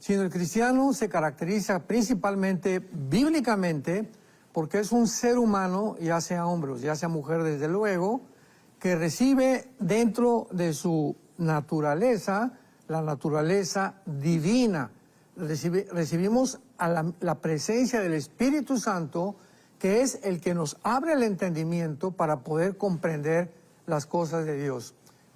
sino el cristiano se caracteriza principalmente bíblicamente porque es un ser humano, ya sea hombre o ya sea mujer desde luego, que recibe dentro de su naturaleza, la naturaleza divina. Recibimos a la presencia del Espíritu Santo, que es el que nos abre el entendimiento para poder comprender las cosas de Dios.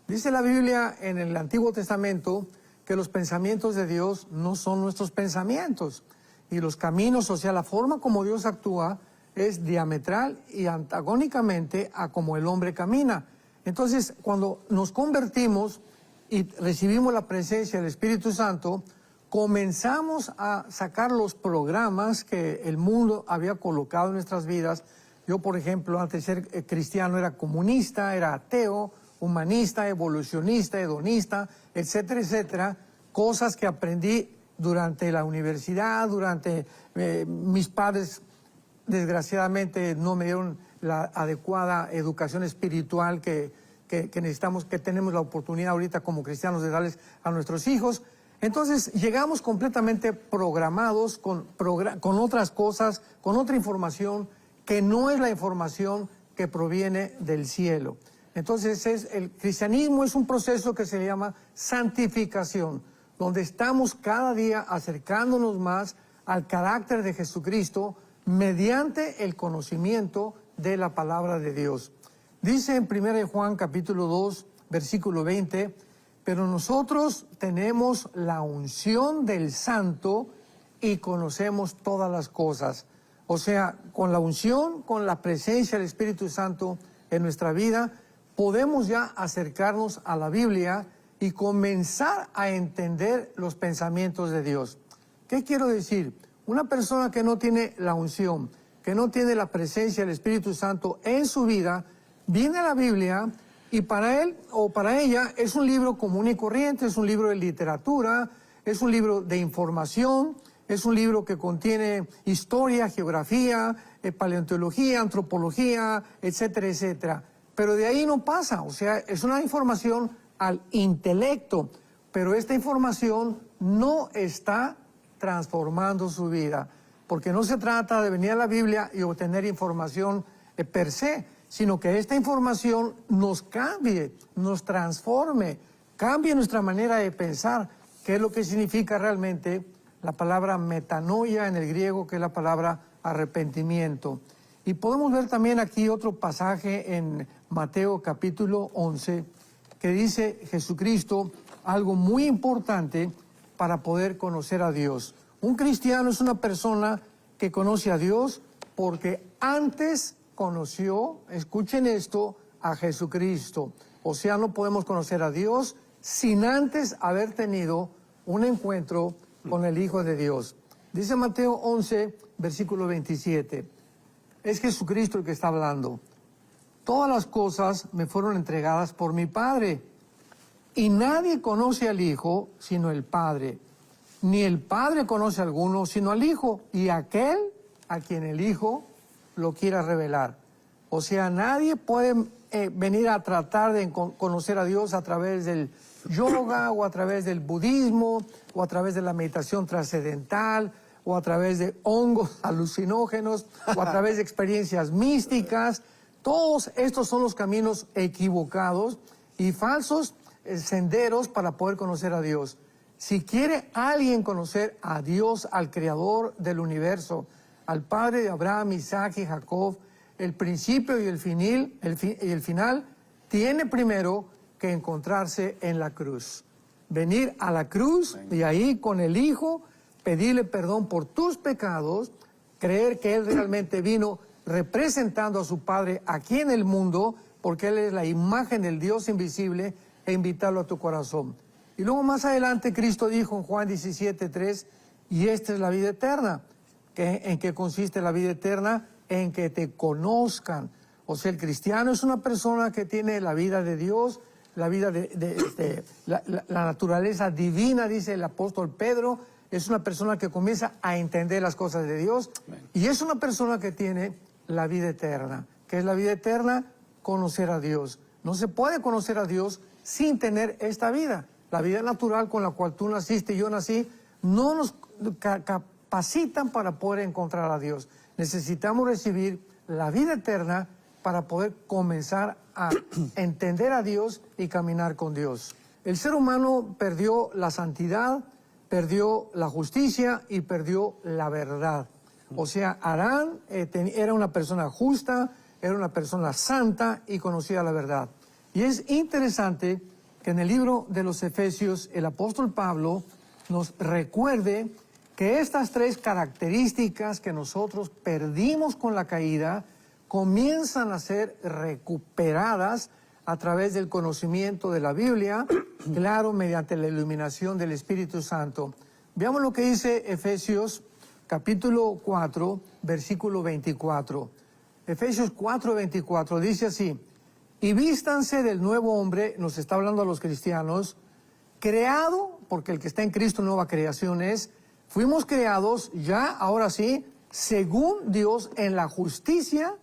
Dice la Biblia en el Antiguo Testamento que los pensamientos de Dios no son nuestros pensamientos. Y los caminos, o sea, la forma como Dios actúa, es diametral y antagónicamente a como el hombre camina. Entonces, cuando nos convertimos y recibimos la presencia del Espíritu Santo, comenzamos a sacar los programas que el mundo había colocado en nuestras vidas. Yo, por ejemplo, antes de ser cristiano era comunista, era ateo, humanista, evolucionista, hedonista, etcétera, etcétera. Cosas que aprendí durante la universidad, durante mis padres, desgraciadamente, no me dieron la adecuada educación espiritual que necesitamos, que tenemos la oportunidad ahorita como cristianos de darles a nuestros hijos. Entonces llegamos completamente programados con otras cosas, con otra información que no es la información que proviene del cielo. Entonces el cristianismo es un proceso que se llama santificación, donde estamos cada día acercándonos más al carácter de Jesucristo mediante el conocimiento de la palabra de Dios. Dice en 1 Juan capítulo 2, versículo 20, pero nosotros tenemos la unción del Santo y conocemos todas las cosas. O sea, con la unción, con la presencia del Espíritu Santo en nuestra vida, podemos ya acercarnos a la Biblia y comenzar a entender los pensamientos de Dios. ¿Qué quiero decir? Una persona que no tiene la unción, que no tiene la presencia del Espíritu Santo en su vida, viene a la Biblia y para él o para ella es un libro común y corriente, es un libro de literatura, es un libro de información, es un libro que contiene historia, geografía, paleontología, antropología, etcétera, etcétera. Pero de ahí no pasa, o sea, es una información al intelecto, pero esta información no está transformando su vida, porque no se trata de venir a la Biblia y obtener información per se, sino que esta información nos cambie, nos transforme, cambie nuestra manera de pensar, que es lo que significa realmente la palabra metanoia en el griego, que es la palabra arrepentimiento. Y podemos ver también aquí otro pasaje en Mateo capítulo 11, que dice Jesucristo algo muy importante para poder conocer a Dios. Un cristiano es una persona que conoce a Dios porque antes conoció, escuchen esto, a Jesucristo. O sea, no podemos conocer a Dios sin antes haber tenido un encuentro con el Hijo de Dios. Dice Mateo 11, versículo 27. Es Jesucristo el que está hablando. Todas las cosas me fueron entregadas por mi Padre. Y nadie conoce al Hijo sino el Padre. Ni el Padre conoce a alguno sino al Hijo. Y aquel a quien el Hijo lo quiera revelar. O sea, nadie puede venir a tratar de conocer a Dios a través del yoga o a través del budismo o a través de la meditación trascendental o a través de hongos alucinógenos o a través de experiencias místicas. Todos estos son los caminos equivocados y falsos senderos para poder conocer a Dios. Si quiere alguien conocer a Dios, al Creador del universo, al Padre de Abraham, Isaac y Jacob, el principio y el final, tiene primero que encontrarse en la cruz. Venir a la cruz y ahí con el Hijo, pedirle perdón por tus pecados, creer que Él realmente vino representando a su Padre aquí en el mundo, porque Él es la imagen del Dios invisible, e invitarlo a tu corazón. Y luego más adelante Cristo dijo en Juan 17:3, y esta es la vida eterna. ¿En qué consiste la vida eterna? En que te conozcan. O sea, el cristiano es una persona que tiene la vida de Dios, la vida la naturaleza divina, dice el apóstol Pedro. Es una persona que comienza a entender las cosas de Dios. Y es una persona que tiene la vida eterna. ¿Qué es la vida eterna? Conocer a Dios. No se puede conocer a Dios sin tener esta vida. La vida natural con la cual tú naciste y yo nací no nos capacitan para poder encontrar a Dios. Necesitamos recibir la vida eterna para poder comenzar a entender a Dios y caminar con Dios. El ser humano perdió la santidad, perdió la justicia y perdió la verdad. O sea, Adán era una persona justa, era una persona santa y conocía la verdad. Y es interesante que en el libro de los Efesios el apóstol Pablo nos recuerde que estas tres características que nosotros perdimos con la caída comienzan a ser recuperadas a través del conocimiento de la Biblia, claro, mediante la iluminación del Espíritu Santo. Veamos lo que dice Efesios capítulo 4, versículo 24. Efesios 4, 24 dice así: y vístanse del nuevo hombre, nos está hablando a los cristianos, creado, porque el que está en Cristo nueva creación es, fuimos creados ya, ahora sí, según Dios en la justicia,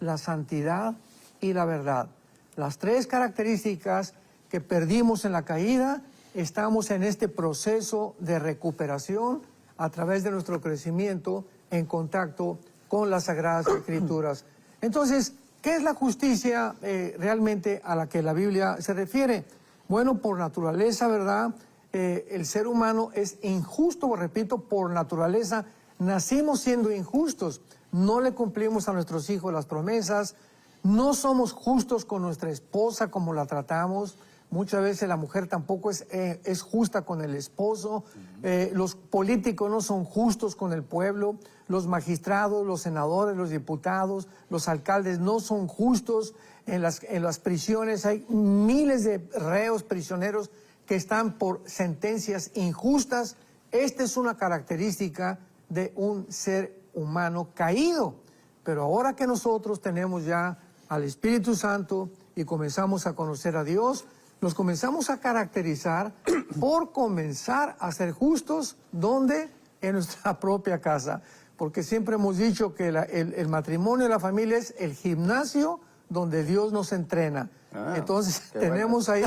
la santidad y la verdad. Las tres características que perdimos en la caída, estamos en este proceso de recuperación a través de nuestro crecimiento en contacto con las Sagradas Escrituras. Entonces, ¿qué es la justicia realmente a la que la Biblia se refiere? Bueno, por naturaleza, ¿verdad? El ser humano es injusto, repito, por naturaleza. Nacimos siendo injustos. No le cumplimos a nuestros hijos las promesas. No somos justos con nuestra esposa como la tratamos. Muchas veces la mujer tampoco es justa con el esposo. Los políticos no son justos con el pueblo. Los magistrados, los senadores, los diputados, los alcaldes no son justos. En las prisiones hay miles de reos prisioneros que están por sentencias injustas. Esta es una característica de un ser humano caído. Pero ahora que nosotros tenemos ya al Espíritu Santo y comenzamos a conocer a Dios, nos comenzamos a caracterizar por comenzar a ser justos. ¿Dónde? En nuestra propia casa. Porque siempre hemos dicho que el matrimonio y la familia es el gimnasio donde Dios nos entrena. Entonces tenemos ahí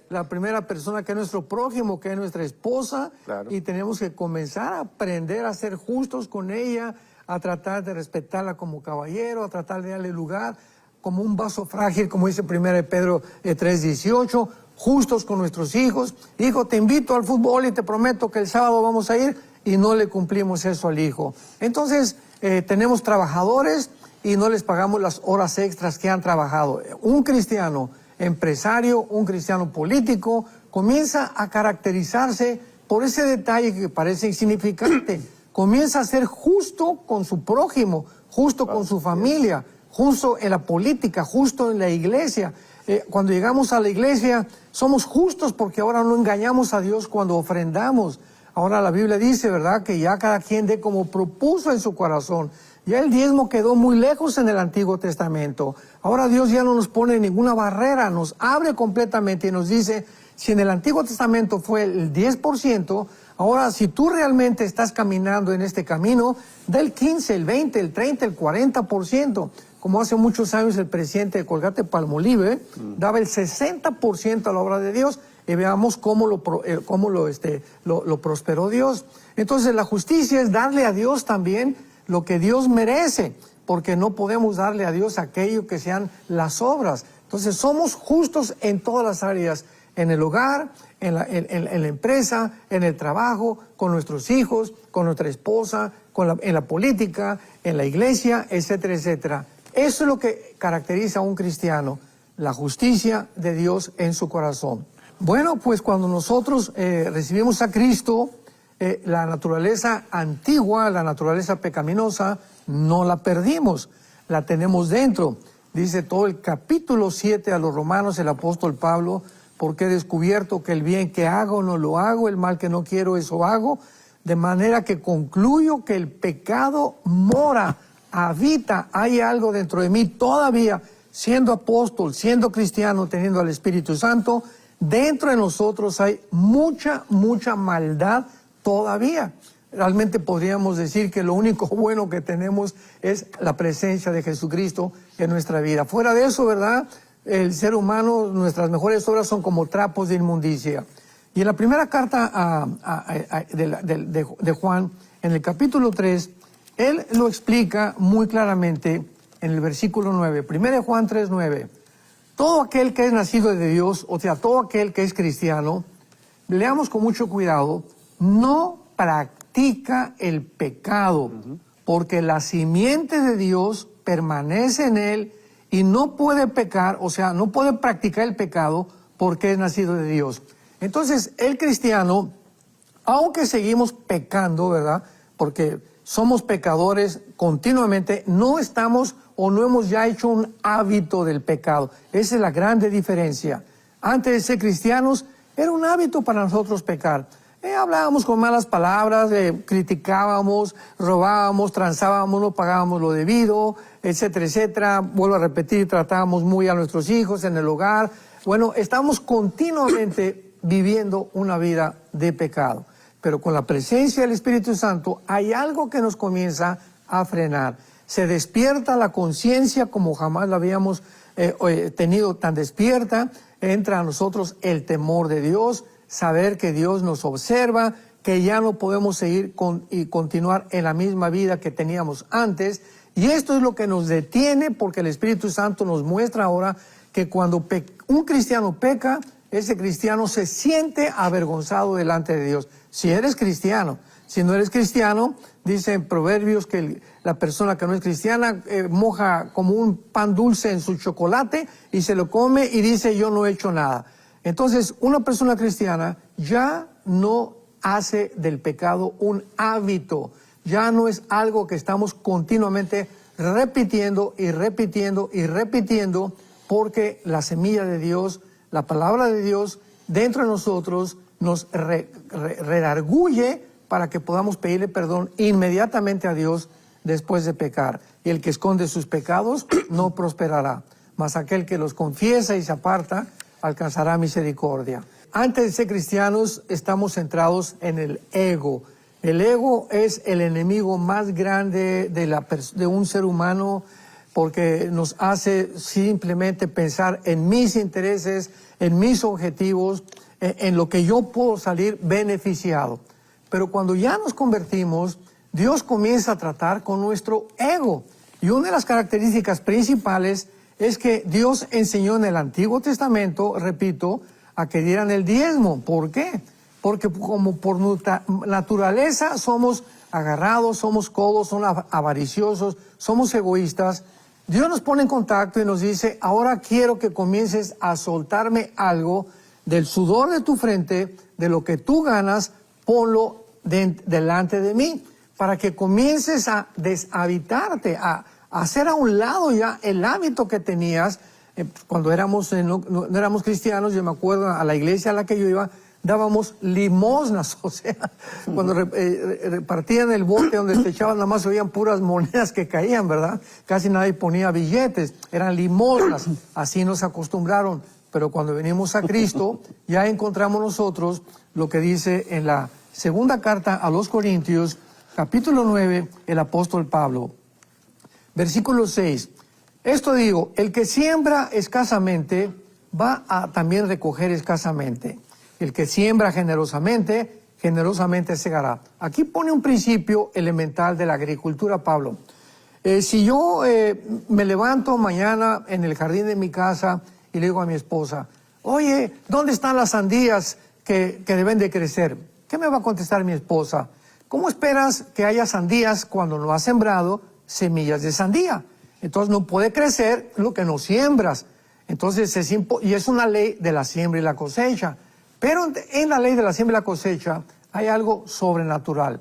la primera persona que es nuestro prójimo, que es nuestra esposa, claro. Y tenemos que comenzar a aprender a ser justos con ella, a tratar de respetarla como caballero, a tratar de darle lugar como un vaso frágil, como dice 1 Pedro 3:18, justos con nuestros hijos. Hijo, te invito al fútbol y te prometo que el sábado vamos a ir, y no le cumplimos eso al hijo. Entonces, tenemos trabajadores y no les pagamos las horas extras que han trabajado. Un cristiano empresario, un cristiano político, comienza a caracterizarse por ese detalle que parece insignificante. Comienza a ser justo con su prójimo, justo con su familia, justo en la política, justo en la iglesia. Cuando llegamos a la iglesia, somos justos porque ahora no engañamos a Dios cuando ofrendamos. Ahora la Biblia dice, ¿verdad?, que ya cada quien dé como propuso en su corazón. Ya el diezmo quedó muy lejos en el Antiguo Testamento. Ahora Dios ya no nos pone ninguna barrera, nos abre completamente y nos dice, si en el Antiguo Testamento fue el 10%, ahora si tú realmente estás caminando en este camino, da el 15, el 20, el 30, el 40%. Como hace muchos años el presidente de Colgate-Palmolive daba el 60% a la obra de Dios, y veamos cómo lo prosperó Dios. Entonces la justicia es darle a Dios también lo que Dios merece, porque no podemos darle a Dios aquello que sean las obras. Entonces somos justos en todas las áreas, en el hogar, en la empresa, en el trabajo, con nuestros hijos, con nuestra esposa, en la política, en la iglesia, etcétera, etcétera. Eso es lo que caracteriza a un cristiano, la justicia de Dios en su corazón. Bueno, pues cuando nosotros recibimos a Cristo, la naturaleza antigua, la naturaleza pecaminosa, no la perdimos, la tenemos dentro. Dice todo el capítulo 7 a los Romanos, el apóstol Pablo, porque he descubierto que el bien que hago no lo hago, el mal que no quiero eso hago, de manera que concluyo que el pecado mora, habita, hay algo dentro de mí todavía, siendo apóstol, siendo cristiano, teniendo al Espíritu Santo, dentro de nosotros hay mucha maldad todavía. Realmente podríamos decir que lo único bueno que tenemos es la presencia de Jesucristo en nuestra vida. Fuera de eso, ¿verdad?, el ser humano, nuestras mejores obras son como trapos de inmundicia. Y en la primera carta de Juan, en el capítulo 3, él lo explica muy claramente en el versículo 9. 1 Juan 3, 9. Todo aquel que es nacido de Dios, o sea, todo aquel que es cristiano, leamos con mucho cuidado, no practica el pecado, porque la simiente de Dios permanece en él y no puede pecar, o sea, no puede practicar el pecado porque es nacido de Dios. Entonces, el cristiano, aunque seguimos pecando, ¿verdad? Porque somos pecadores continuamente, no estamos o no hemos ya hecho un hábito del pecado. Esa es la grande diferencia. Antes de ser cristianos, era un hábito para nosotros pecar. Hablábamos con malas palabras, criticábamos, robábamos, transábamos, no pagábamos lo debido, etcétera, etcétera. Vuelvo a repetir, tratábamos muy a nuestros hijos en el hogar. Bueno, estamos continuamente viviendo una vida de pecado. Pero con la presencia del Espíritu Santo hay algo que nos comienza a frenar. Se despierta la conciencia como jamás la habíamos tenido tan despierta. Entra a nosotros el temor de Dios, saber que Dios nos observa, que ya no podemos seguir y continuar en la misma vida que teníamos antes. Y esto es lo que nos detiene, porque el Espíritu Santo nos muestra ahora que cuando un cristiano peca, ese cristiano se siente avergonzado delante de Dios. Si eres cristiano, si no eres cristiano, dice en Proverbios que la persona que no es cristiana moja como un pan dulce en su chocolate y se lo come y dice yo no he hecho nada. Entonces, una persona cristiana ya no hace del pecado un hábito, ya no es algo que estamos continuamente repitiendo y repitiendo y repitiendo, porque la semilla de Dios, la palabra de Dios dentro de nosotros nos redarguye para que podamos pedirle perdón inmediatamente a Dios después de pecar. Y el que esconde sus pecados no prosperará, mas aquel que los confiesa y se aparta alcanzará misericordia. Antes de ser cristianos estamos centrados en el ego. El ego es el enemigo más grande de un ser humano, porque nos hace simplemente pensar en mis intereses, en mis objetivos, en lo que yo puedo salir beneficiado. Pero cuando ya nos convertimos, Dios comienza a tratar con nuestro ego. Y una de las características principales es que Dios enseñó en el Antiguo Testamento, repito, a que dieran el diezmo. ¿Por qué? Porque como por naturaleza somos agarrados, somos codos, somos avariciosos, somos egoístas. Dios nos pone en contacto y nos dice, ahora quiero que comiences a soltarme algo del sudor de tu frente, de lo que tú ganas, ponlo delante de mí, para que comiences a deshabitarte, a hacer a un lado ya el hábito que tenías. Cuando no éramos cristianos, yo me acuerdo a la iglesia a la que yo iba, dábamos limosnas, o sea, cuando repartían el bote donde se echaban, nada más oían puras monedas que caían, ¿verdad? Casi nadie ponía billetes, eran limosnas, así nos acostumbraron. Pero cuando venimos a Cristo, ya encontramos nosotros lo que dice en la segunda carta a los Corintios, capítulo 9, el apóstol Pablo. Versículo 6. Esto digo, el que siembra escasamente, va a también recoger escasamente. El que siembra generosamente, generosamente segará. Aquí pone un principio elemental de la agricultura, Pablo. Si yo me levanto mañana en el jardín de mi casa y le digo a mi esposa, oye, ¿dónde están las sandías que deben de crecer? ¿Qué me va a contestar mi esposa? ¿Cómo esperas que haya sandías cuando no has sembrado semillas de sandía? Entonces no puede crecer lo que no siembras. Entonces y es una ley de la siembra y la cosecha. Pero en la ley de la siembra y la cosecha hay algo sobrenatural.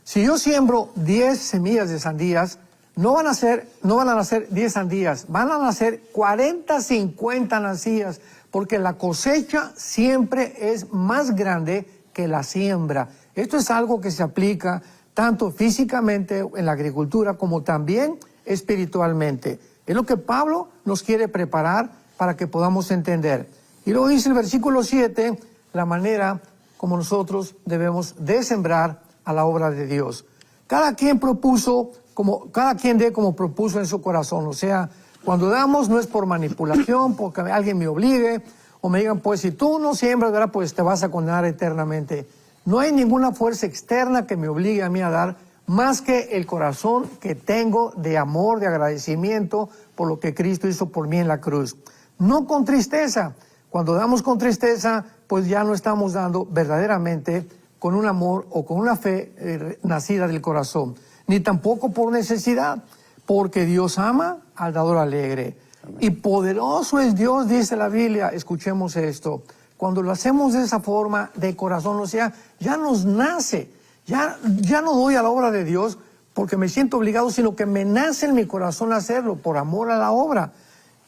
Si yo siembro 10 semillas de sandías, no van a nacer 10 sandías, van a nacer 40, 50 sandías, porque la cosecha siempre es más grande que la siembra. Esto es algo que se aplica tanto físicamente en la agricultura como también espiritualmente. Es lo que Pablo nos quiere preparar para que podamos entender. Y luego dice el versículo 7, la manera como nosotros debemos de sembrar a la obra de Dios. Cada quien dé como propuso en su corazón. O sea, cuando damos no es por manipulación, porque alguien me obligue, o me digan, pues si tú no siembras, ¿verdad? Pues te vas a condenar eternamente. No hay ninguna fuerza externa que me obligue a mí a dar, más que el corazón que tengo de amor, de agradecimiento por lo que Cristo hizo por mí en la cruz. No con tristeza. Cuando damos con tristeza, pues ya no estamos dando verdaderamente con un amor o con una fe nacida del corazón. Ni tampoco por necesidad, porque Dios ama al dador alegre. Amén. Y poderoso es Dios, dice la Biblia. Escuchemos esto. Cuando lo hacemos de esa forma, de corazón, o sea, ya nos nace. Ya no doy a la obra de Dios porque me siento obligado, sino que me nace en mi corazón hacerlo por amor a la obra.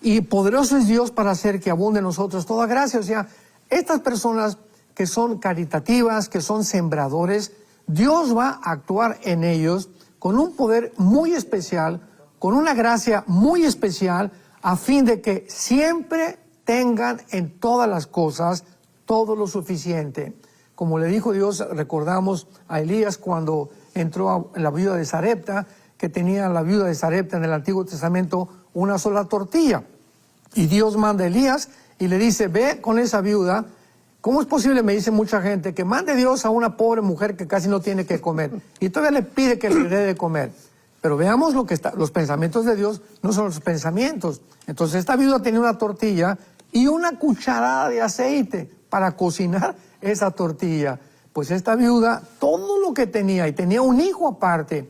Y poderoso es Dios para hacer que abunde en nosotros toda gracia. O sea, estas personas que son caritativas, que son sembradores, Dios va a actuar en ellos con un poder muy especial, con una gracia muy especial, a fin de que siempre tengan en todas las cosas todo lo suficiente. Como le dijo Dios, recordamos a Elías cuando entró a la viuda de Sarepta, que tenía la viuda de Sarepta en el Antiguo Testamento una sola tortilla. Y Dios manda a Elías y le dice, ve con esa viuda. ¿Cómo es posible, me dice mucha gente, que mande Dios a una pobre mujer que casi no tiene que comer? Y todavía le pide que le dé de comer. Pero veamos los pensamientos de Dios no son los pensamientos. Entonces esta viuda tenía una tortilla y una cucharada de aceite para cocinar esa tortilla. Pues esta viuda, todo lo que tenía, y tenía un hijo aparte,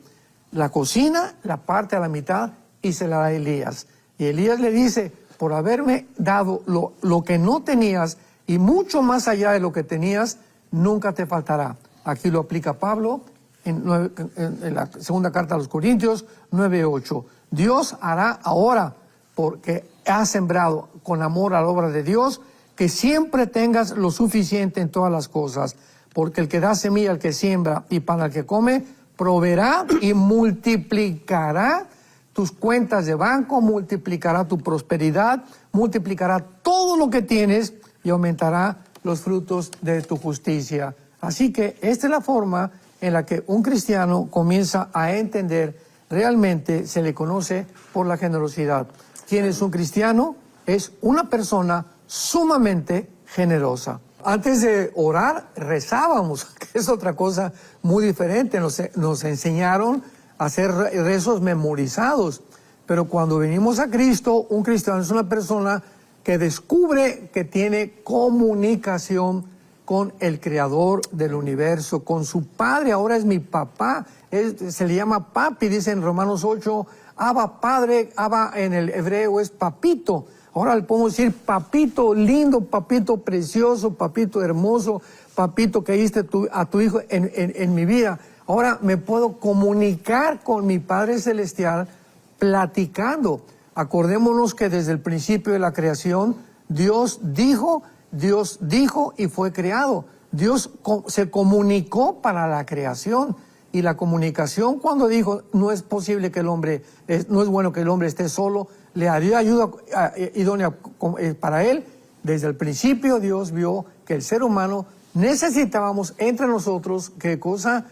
la cocina, la parte a la mitad y se la da a Elías. Y Elías le dice, por haberme dado lo que no tenías y mucho más allá de lo que tenías, nunca te faltará. Aquí lo aplica Pablo en la segunda carta a los Corintios 9:8. Dios hará ahora, porque has sembrado con amor a la obra de Dios, que siempre tengas lo suficiente en todas las cosas, porque el que da semilla al que siembra y pan al que come, proveerá y multiplicará tus cuentas de banco, multiplicará tu prosperidad, multiplicará todo lo que tienes y aumentará los frutos de tu justicia. Así que esta es la forma en la que un cristiano comienza a entender, realmente se le conoce por la generosidad. ¿Quién es un cristiano? Es una persona sumamente generosa. Antes de orar, rezábamos, que es otra cosa muy diferente. Nos enseñaron a hacer rezos memorizados. Pero cuando venimos a Cristo, un cristiano es una persona que descubre que tiene comunicación con el Creador del universo, con su Padre. Ahora es mi papá, se le llama papi, dice en Romanos 8, Abba Padre, Abba en el hebreo es papito. Ahora le podemos decir papito lindo, papito precioso, papito hermoso, papito que diste a tu hijo en mi vida. Ahora me puedo comunicar con mi Padre Celestial platicando. Acordémonos que desde el principio de la creación, Dios dijo y fue creado. Dios se comunicó para la creación. Y la comunicación, cuando dijo, no es posible que no es bueno que el hombre esté solo, le dio ayuda idónea para él. Desde el principio Dios vio que el ser humano necesitábamos entre nosotros, ¿qué cosa?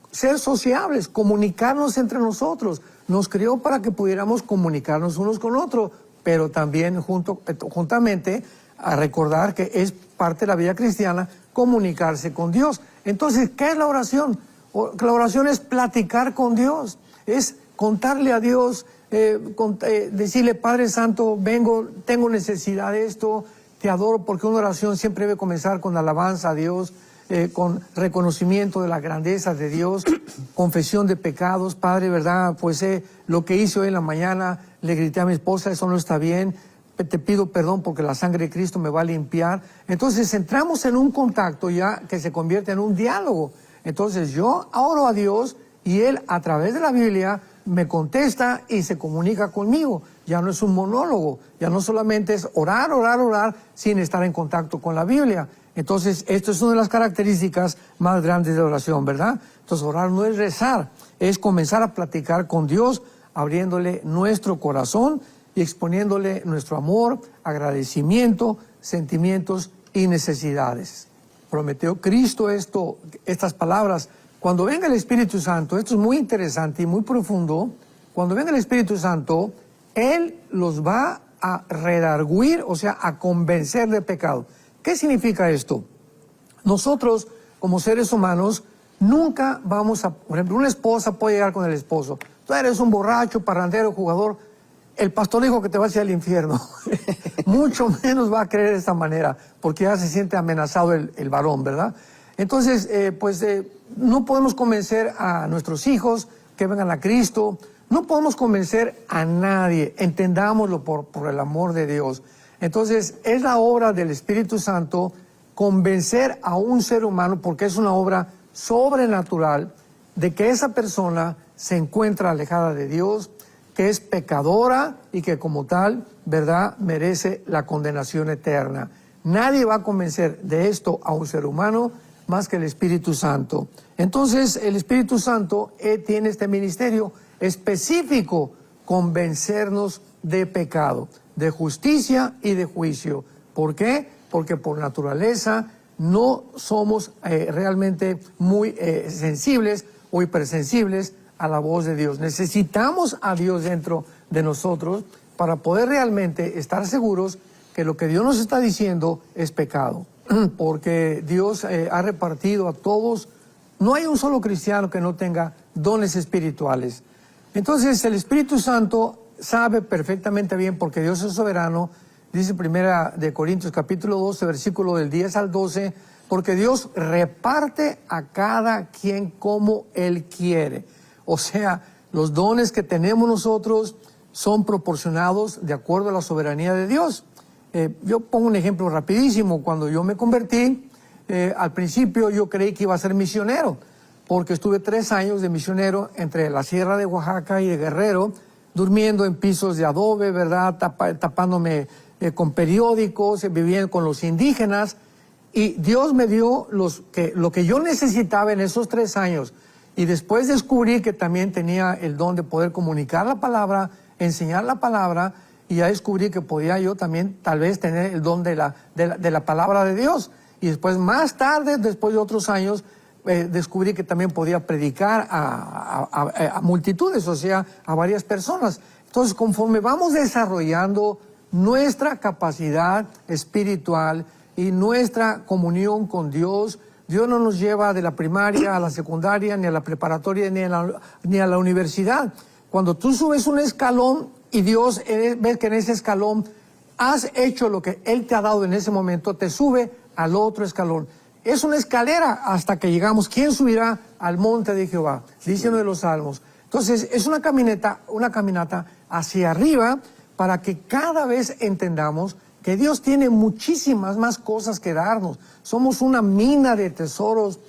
Ser sociables, comunicarnos entre nosotros. Nos creó para que pudiéramos comunicarnos unos con otros, pero también juntamente a recordar que es parte de la vida cristiana comunicarse con Dios. Entonces, ¿qué es la oración? La oración es platicar con Dios, es contarle a Dios, decirle, Padre Santo, tengo necesidad de esto, te adoro, porque una oración siempre debe comenzar con alabanza a Dios, con reconocimiento de la grandeza de Dios, confesión de pecados. Padre, ¿verdad? Pues lo que hice hoy en la mañana, le grité a mi esposa, eso no está bien, te pido perdón porque la sangre de Cristo me va a limpiar. Entonces entramos en un contacto ya que se convierte en un diálogo. Entonces yo oro a Dios y Él a través de la Biblia me contesta y se comunica conmigo. Ya no es un monólogo, ya no solamente es orar sin estar en contacto con la Biblia. Entonces esto es una de las características más grandes de la oración, ¿verdad? Entonces orar no es rezar, es comenzar a platicar con Dios, abriéndole nuestro corazón y exponiéndole nuestro amor, agradecimiento, sentimientos y necesidades. Prometió Cristo estas palabras. Cuando venga el Espíritu Santo, esto es muy interesante y muy profundo, cuando venga el Espíritu Santo, Él los va a redarguir, o sea, a convencer de pecado. ¿Qué significa esto? Nosotros, como seres humanos, nunca vamos a... Por ejemplo, una esposa puede llegar con el esposo. Tú eres un borracho, parrandero, jugador. El pastor dijo que te vas a ir al infierno. Mucho menos va a creer de esta manera, porque ya se siente amenazado el varón, ¿verdad? Entonces, no podemos convencer a nuestros hijos que vengan a Cristo. No podemos convencer a nadie. Entendámoslo por el amor de Dios. Entonces, es la obra del Espíritu Santo convencer a un ser humano, porque es una obra sobrenatural, de que esa persona se encuentra alejada de Dios, que es pecadora y que como tal, ¿verdad?, merece la condenación eterna. Nadie va a convencer de esto a un ser humano más que el Espíritu Santo. Entonces, el Espíritu Santo tiene este ministerio específico, convencernos de pecado, de justicia y de juicio. ¿Por qué? Porque por naturaleza no somos realmente muy sensibles o hipersensibles a la voz de Dios. Necesitamos a Dios dentro de nosotros para poder realmente estar seguros que lo que Dios nos está diciendo es pecado. Porque Dios ha repartido a todos, no hay un solo cristiano que no tenga dones espirituales. Entonces el Espíritu Santo sabe perfectamente bien, porque Dios es soberano. Dice 1 de Corintios capítulo 12, versículo del 10 al 12, porque Dios reparte a cada quien como Él quiere. O sea, los dones que tenemos nosotros son proporcionados de acuerdo a la soberanía de Dios. Yo pongo un ejemplo rapidísimo. Cuando yo me convertí, al principio yo creí que iba a ser misionero, porque estuve 3 años de misionero entre la sierra de Oaxaca y de Guerrero, durmiendo en pisos de adobe, ¿verdad?, tapándome con periódicos, viviendo con los indígenas, y Dios me dio lo que yo necesitaba en esos 3 años. Y después descubrí que también tenía el don de poder comunicar la palabra, enseñar la palabra, y ya descubrí que podía yo también tal vez tener el don de la palabra de Dios. Y después, más tarde, después de otros años, descubrí que también podía predicar a multitudes, o sea, a varias personas. Entonces, conforme vamos desarrollando nuestra capacidad espiritual y nuestra comunión con Dios, Dios no nos lleva de la primaria a la secundaria, ni a la preparatoria, ni a la universidad. Cuando tú subes un escalón y Dios ves que en ese escalón has hecho lo que Él te ha dado en ese momento, te sube al otro escalón. Es una escalera hasta que llegamos. ¿Quién subirá al monte de Jehová? Dice uno de los salmos. Entonces, es una caminata hacia arriba para que cada vez entendamos que Dios tiene muchísimas más cosas que darnos. Somos una mina de tesoros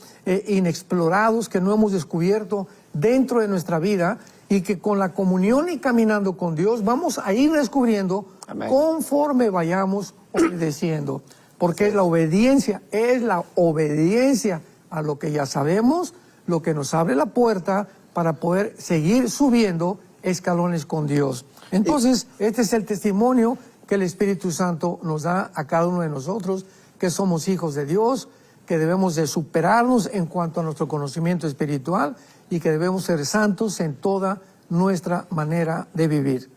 inexplorados que no hemos descubierto dentro de nuestra vida, y que con la comunión y caminando con Dios vamos a ir descubriendo. Amén. Conforme vayamos obedeciendo. Porque es la obediencia a lo que ya sabemos, lo que nos abre la puerta para poder seguir subiendo escalones con Dios. Entonces, este es el testimonio que el Espíritu Santo nos da a cada uno de nosotros, que somos hijos de Dios, que debemos de superarnos en cuanto a nuestro conocimiento espiritual y que debemos ser santos en toda nuestra manera de vivir.